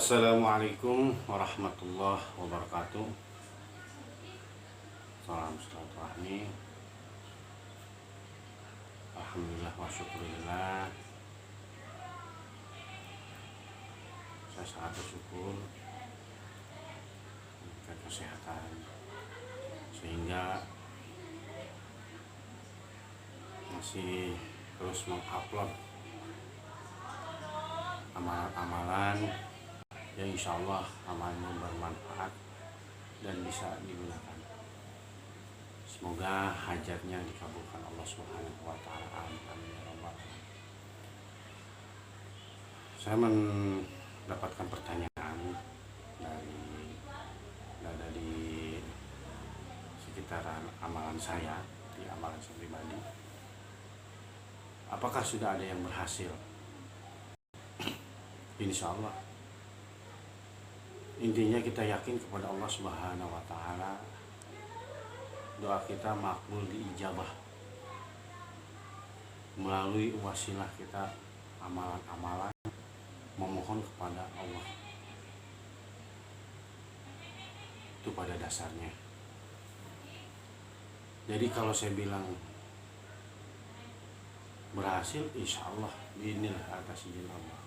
Assalamualaikum warahmatullahi wabarakatuh. Salam silaturahmi. Alhamdulillah wa syukurillah. Saya sangat bersyukur untuk kesehatan, sehingga masih terus mengupload amalan-amalan yang insya Allah amalnya bermanfaat dan bisa digunakan. Semoga hajatnya dikabulkan Allah Subhanahu wa Ta'ala. Amin ya rabbal alamin. Saya mendapatkan pertanyaan dari sekitaran amalan saya, di amalan saya pribadi. Apakah sudah ada yang berhasil? Insya Allah. Intinya kita yakin kepada Allah Subhanahu wa Ta'ala, doa kita makbul diijabah melalui wasilah kita, amalan-amalan memohon kepada Allah. Itu pada dasarnya. Jadi kalau saya bilang berhasil, insya Allah inilah atas izin Allah.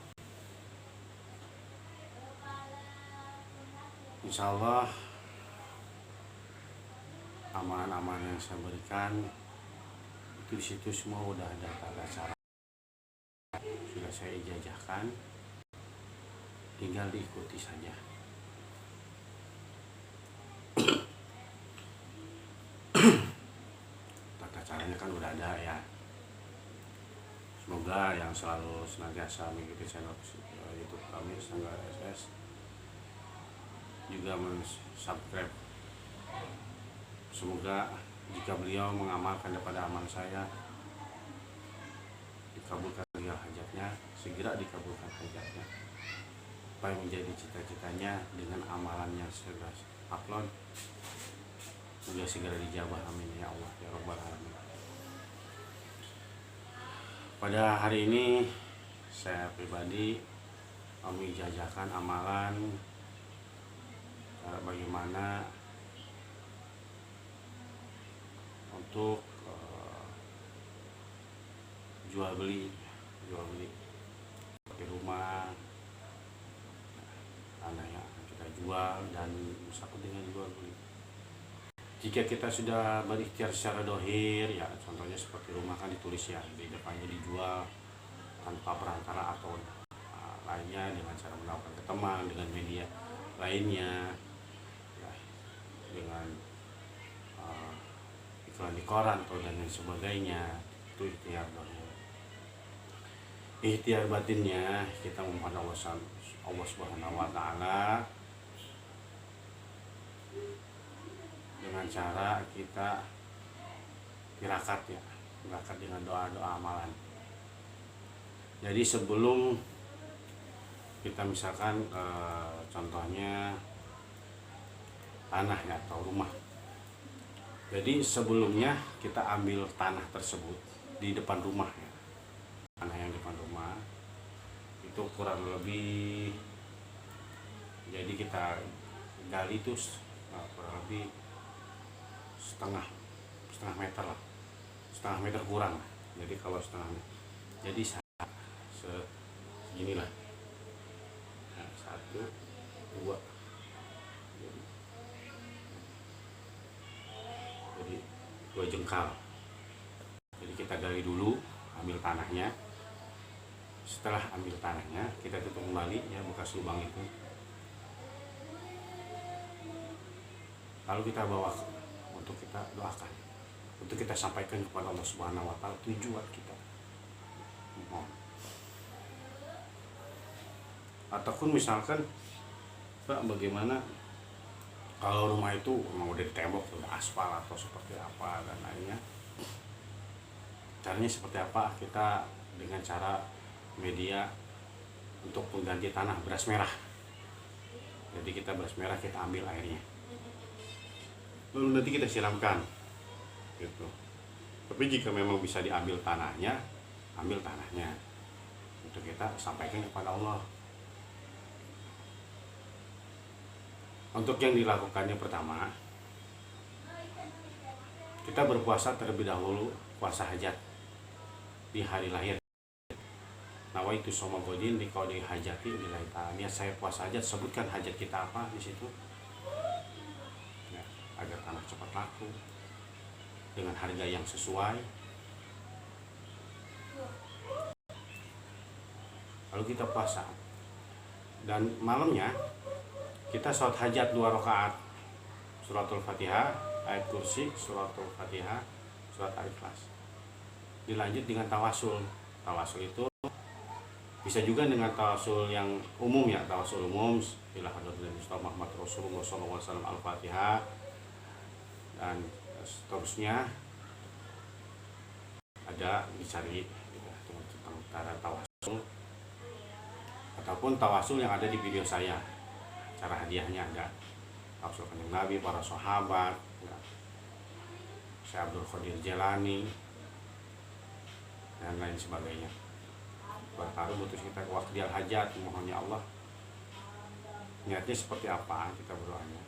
Insya Allah amalan-amalan yang saya berikan itu di situ semua udah ada tata cara, sudah saya ijazahkan, tinggal diikuti saja. Tata caranya kan udah ada ya. Semoga yang selalu senantiasa mengikuti channel YouTube kami Sanggar SS juga subscribe. Semoga jika beliau mengamalkan daripada amal saya, dikabulkan beliau hajatnya, segera dikabulkan hajatnya. Apa yang menjadi cita-citanya dengan amalan yang segera upload, semoga segera dijabah. Amin ya Allah ya rabbal alamin. Pada hari ini saya pribadi mengijazakan amalan bagaimana untuk jual beli seperti rumah, tanah yang kita jual, dan bersangkut dengan jual beli. Jika kita sudah berikhtiar secara dohir, ya contohnya seperti rumah kan ditulis ya di depannya dijual tanpa perantara atau lainnya, dengan cara melakukan ketemuan dengan media lainnya, ya, dengan iklan di koran atau dan lain sebagainya. Itu ikhtiar dohir. Ikhtiar batinnya kita memohon Allah Subhanahu wa Ta'ala dengan cara kita tirakat dengan doa-doa amalan. Jadi sebelum kita misalkan contohnya tanah ya, atau rumah, jadi sebelumnya kita ambil tanah tersebut di depan rumah ya. Tanah yang di depan rumah itu kurang lebih, jadi kita gali itu kurang lebih setengah meter lah, setengah meter kurang. Jadi kalau setengah meter, jadi seginilah, nah, 1, 2, jadi 2 jengkal. Jadi kita gali dulu, ambil tanahnya. Setelah ambil tanahnya, kita tutup kembali ya bekas lubang itu. Lalu kita bawa untuk kita doakan, untuk kita sampaikan kepada Allah Subhanahu wa Ta'ala tujuan kita. Ataupun misalkan Pak, bagaimana kalau rumah itu memang udah ditembok, udah aspal atau seperti apa dan lainnya, caranya seperti apa? Kita dengan cara media untuk pengganti tanah beras merah. Jadi kita beras merah kita ambil airnya, lalu nanti kita siramkan gitu. Tapi jika memang bisa diambil tanahnya, ambil tanahnya, untuk kita sampaikan kepada Allah. Untuk yang dilakukannya pertama, kita berpuasa terlebih dahulu, puasa hajat di hari lahir. Nawaitu soma godin di qadhi hajati lillahi ta'ala. Niat saya puasa hajat, sebutkan hajat kita apa di situ. Ya, agar tanah cepat laku dengan harga yang sesuai. Lalu kita puasa. Dan malamnya kita sholat hajat 2 rakaat. Suratul Fatihah, ayat kursi, suratul Fatihah, surat Al-Ikhlas. Dilanjut dengan tawasul. Tawasul itu bisa juga dengan tawasul yang umum ya, tawasul umum ila hadratil Mustafa Muhammad Rasulullah SAW Al-Fatihah, dan seterusnya ada dicari tentang cara tawasul ataupun tawasul yang ada di video saya. Cara hadiahnya ada tawasul kanjeng Nabi, para sahabat, ya, Syekh Abdul Qadir Jailani dan lain sebagainya. Bertaruh butuh kita waktu dia hajat, mohonnya Allah niatnya seperti apa, kita berdoanya.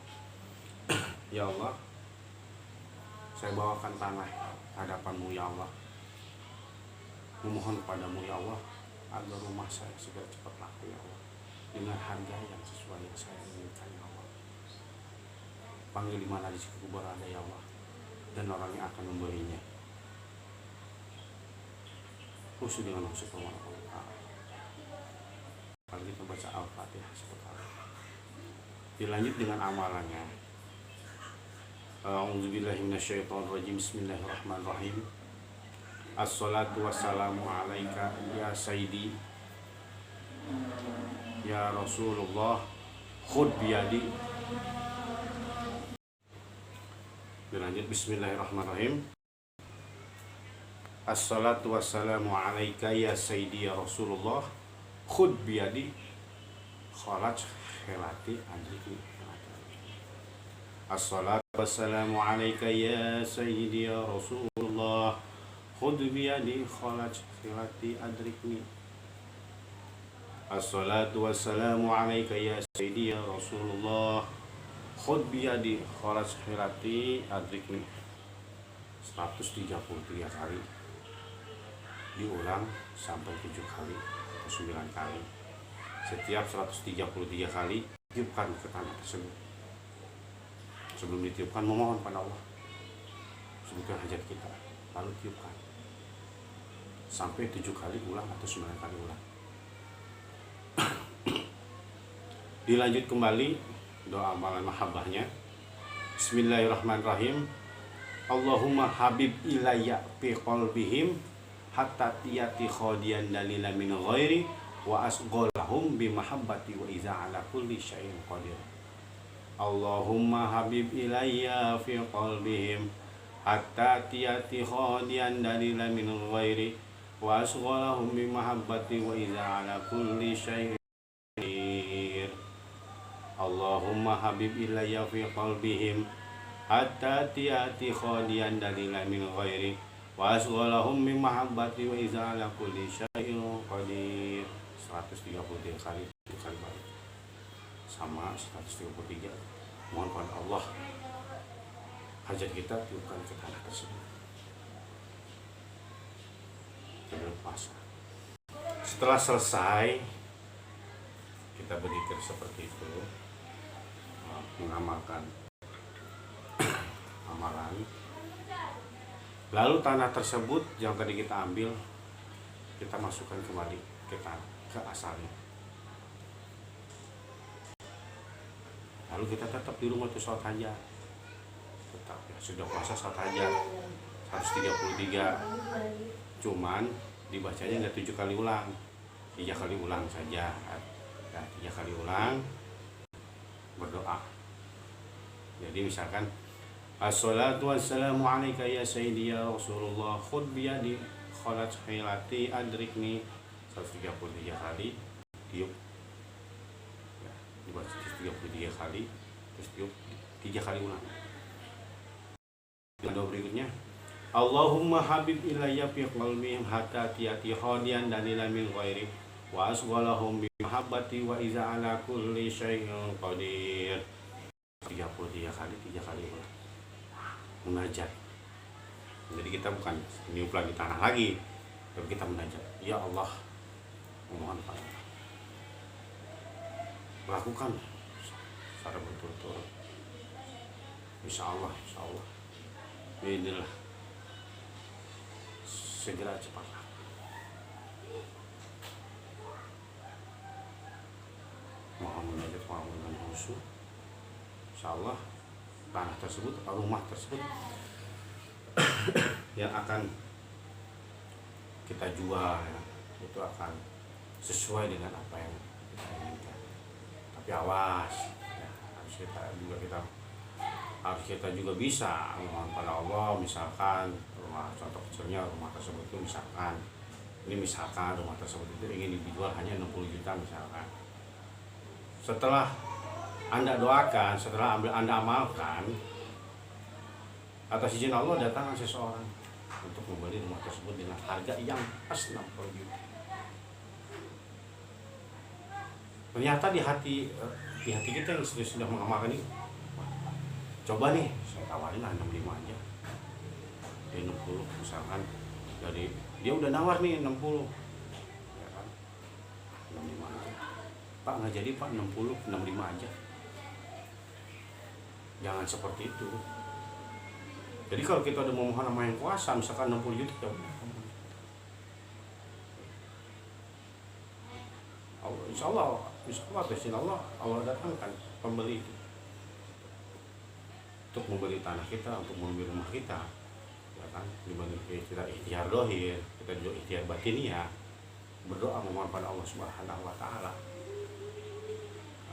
Ya Allah, saya bawakan tanah hadapanmu ya Allah, memohon kepadamu ya Allah agar rumah saya segera cepat laku ya Allah, dengan harga yang sesuai yang saya inginkan ya Allah. Panggil di mana rizkiku berada ya Allah, dan orang yang akan membelinya. Khusus dengan maksud Allah. Kalau kita baca Al-Fatihah seperti itu, dilanjut dengan amalannya. A'udzubillahi minasyaitonirrajim. Bismillahirrahmanirrahim. Assalatu wassalamu alaika ya sayyidi ya Rasulullah khud biyadi. Dilanjut bismillahirrahmanirrahim. Assalatu wassalamu alaika ya sayyidi ya Rasulullah khud biyadi khalat khilati adriki. Assalatu wassalamu alaika ya sayyidi ya Rasulullah khud biyadi khalat khilati adrikni. Assalatu wassalamu alaika ya sayyidi ya Rasulullah khud biyadi khalat khilati adrikni. 133 kali diulang sampai 7 kali atau 9 kali. Setiap 133 kali tiupkan ke tanah tersebut. Sebelum ditiupkan memohon pada Allah, sebutkan hajat kita, lalu tiupkan sampai 7 kali ulang atau 9 kali ulang. Dilanjut kembali doa amalan mahabbahnya. Bismillahirrahmanirrahim. Allahumma habib ilayya fi qalbihim hatta tiyati khodiyan dalila min ghairi wa asgholahum bi mahabbati wa iza ala kulli syai'in qadir. Allahumma habib ilayya fi qalbihim hatta tiyati khodiyan dalila min ghairi wa asgholahum bi mahabbati wa iza ala kulli syai'in qadir. Allahumma habib ilayya fi qalbihim hatta tiyati khodiyan dalila min ghairi wa asgholahum min mahabbati wa iza ala kulli syai'in qadir. 133 kali, 7 kali balik. Sama 133. Mohon kepada Allah hajat kita tiupkan ke tanah tersebut. Kita puasa. Setelah selesai kita berzikir seperti itu, mengamalkan amalan. Lalu tanah tersebut yang tadi kita ambil, kita masukkan kembali ke tanah, ke asalnya. Lalu kita tetap di rumah itu sholat hajat. Tetap ya, sudah puasa sholat hajat 133. Cuman dibacanya nggak 7 kali ulang, 3 kali ulang saja. Ya, 3 kali ulang berdoa. Jadi misalkan Assalatu wassalamu alaika ya sayyidi ya Rasulullah khud biyadi khalat khilati adrikni. 133 kali tiup ya, dibaca 133 kali terus tiup 3 kali ulang. Doa berikutnya Allahumma habib ilayya fi qalbihim hatta tiyati khadiyan dalila min ghairi wa asghalahum bi mahabbati wa iza ala kulli syai'in qadir. 33 kali, 3 kali munajat. Jadi kita bukan niup lagi tanah lagi, tapi kita munajat. Ya Allah, memohon padamu, lakukan secara berturut-turut. Insya Allah, inilah segera cepatlah. Mohon munajat, mohon dengan khusyuk. Insya Allah tanah tersebut, rumah tersebut yang akan kita jual ya, itu akan sesuai dengan apa yang kita inginkan. Tapi awas ya, harus kita juga bisa memohon pada Allah. Misalkan rumah, contoh kecilnya rumah tersebut itu misalkan rumah tersebut itu ingin dijual hanya 60 juta misalkan. Setelah Anda doakan, setelah Anda amalkan, atas izin Allah datang seseorang untuk membeli rumah tersebut dengan harga yang pas 60 juta. Ternyata di hati kita yang sudah mengamalkan ini, coba nih saya tawarin 65 aja, dari 60 misalkan, dari dia udah nawar nih 60 ya kan, 65 aja Pak, nggak jadi Pak, 65 aja. Jangan seperti itu. Jadi kalau kita udah memohon sama yang kuasa, misalkan 60 juta, ya udah. Insya Allah, Allah datangkan pembeli itu untuk membeli tanah kita, untuk membeli rumah kita, ya kan? Dibanding kita ikhtiar dohir, kita juga ikhtiar batiniah, berdoa memohon pada Allah Subhanahu Wa Taala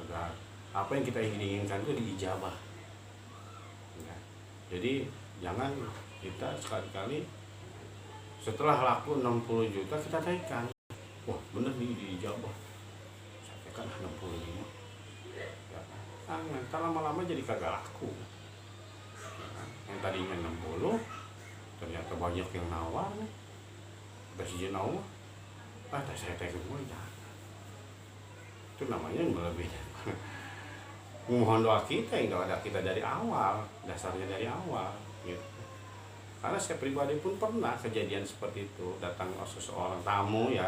agar apa yang kita inginkan itu diijabah. Ya. Jadi jangan kita sekali-kali setelah laku 60 juta kita naikkan, wah bener nih diijabah, saya kan 65 ya, nanti lama-lama jadi kagak laku ya, yang tadinya 60 ternyata banyak yang nawar nih, udah izin Allah, saya tekan semua, itu namanya melebihi mohon doa kita yang doa kita dari awal, dasarnya dari awal gitu. Karena saya pribadi pun pernah kejadian seperti itu, datang seseorang tamu ya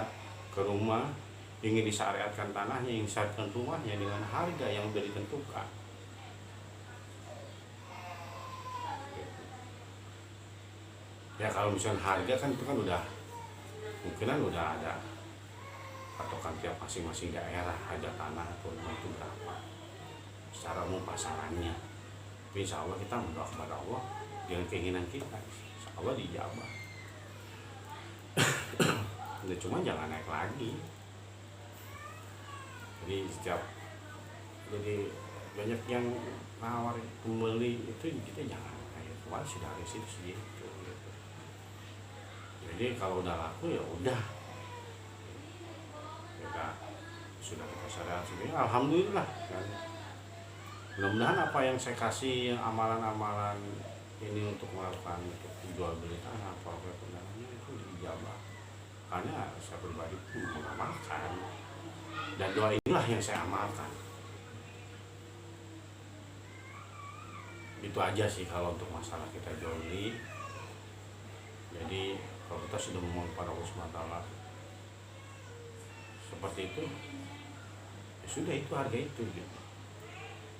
ke rumah, ingin disyariatkan tanahnya, ingin disyariatkan rumahnya dengan harga yang sudah ditentukan. Ya kalau misalnya harga kan itu kan udah mungkinan udah ada patokan tiap masing-masing daerah, ada tanah atau rumah itu berapa secara umum pasarannya. Tapi insya Allah kita berdoa kepada Allah dengan keinginan kita, insya Allah dijabah. Nah, cuma jangan naik lagi. Jadi banyak yang nawar pembeli itu, kita jangan kayak kemarin sudah ada situ gitu. Jadi kalau udah laku ya udah, sudah kita sadar sendiri, alhamdulillah kan. Mudah-mudahan apa yang saya kasih, amalan-amalan ini untuk melakukan, untuk jual beli tanah, program undangannya itu dijabah. Karena saya pribadi pun mengamalkan, dan doa inilah yang saya amalkan. Itu aja sih kalau untuk masalah kita jual beli. Jadi kalau kita sudah memohon pada Allah SWT seperti itu, ya sudah, itu harga itu gitu.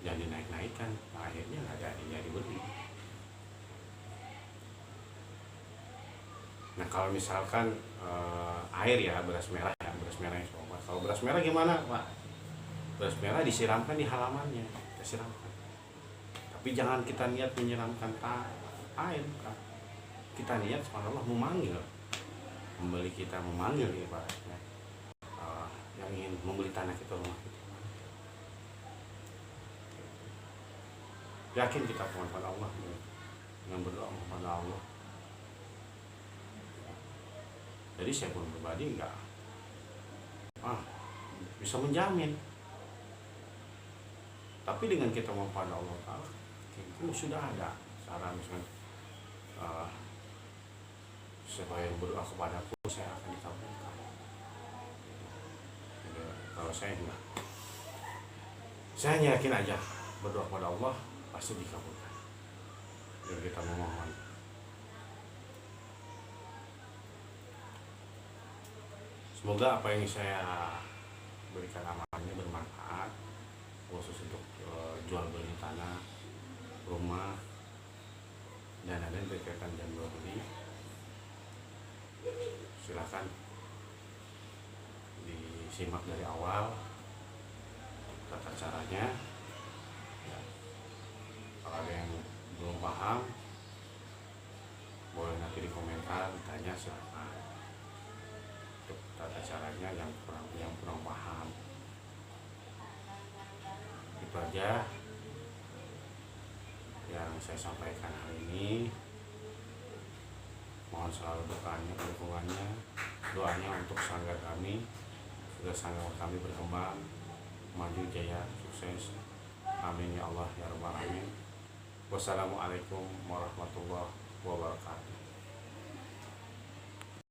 Jangan dinaik-naikkan, akhirnya nggak ada yang dibeli. Nah kalau misalkan air ya, beras merah yang sobat. Kalau beras merah gimana Pak? Beras merah disiramkan di halamannya, kita siramkan. Tapi jangan kita niat menyiramkan air, bukan. Kita niat subhanallah memanggil membeli kita, memanggil ya Pak, yang ingin membeli tanah kita, rumah kita. Yakin kita kepada Allah dengan berdoa kepada Allah. Jadi saya pun pribadi enggak bisa menjamin, tapi dengan kita mau pada Allah Ta'ala, itu sudah ada saran misalnya, supaya berdoa kepadaku saya akan dikabulkan. Kalau saya enggak, saya yakin aja berdoa kepada Allah, pasti dikabulkan. Dan kita memohon semoga apa yang saya berikan amalnya bermanfaat, khusus untuk jual beli tanah, rumah, dan ada yang berkaitan dengan jual beli. Silakan disimak dari awal tata caranya. Kalau ada yang belum paham, boleh nanti di komentar ditanya, silakan untuk tata caranya yang kurang paham. Itu aja yang saya sampaikan hari ini. Mohon selalu dukungannya, doanya untuk sanggar kami, agar sanggar kami berkembang, maju jaya, sukses. Amin ya Allah ya rabbal alamin. Wassalamualaikum warahmatullahi wabarakatuh.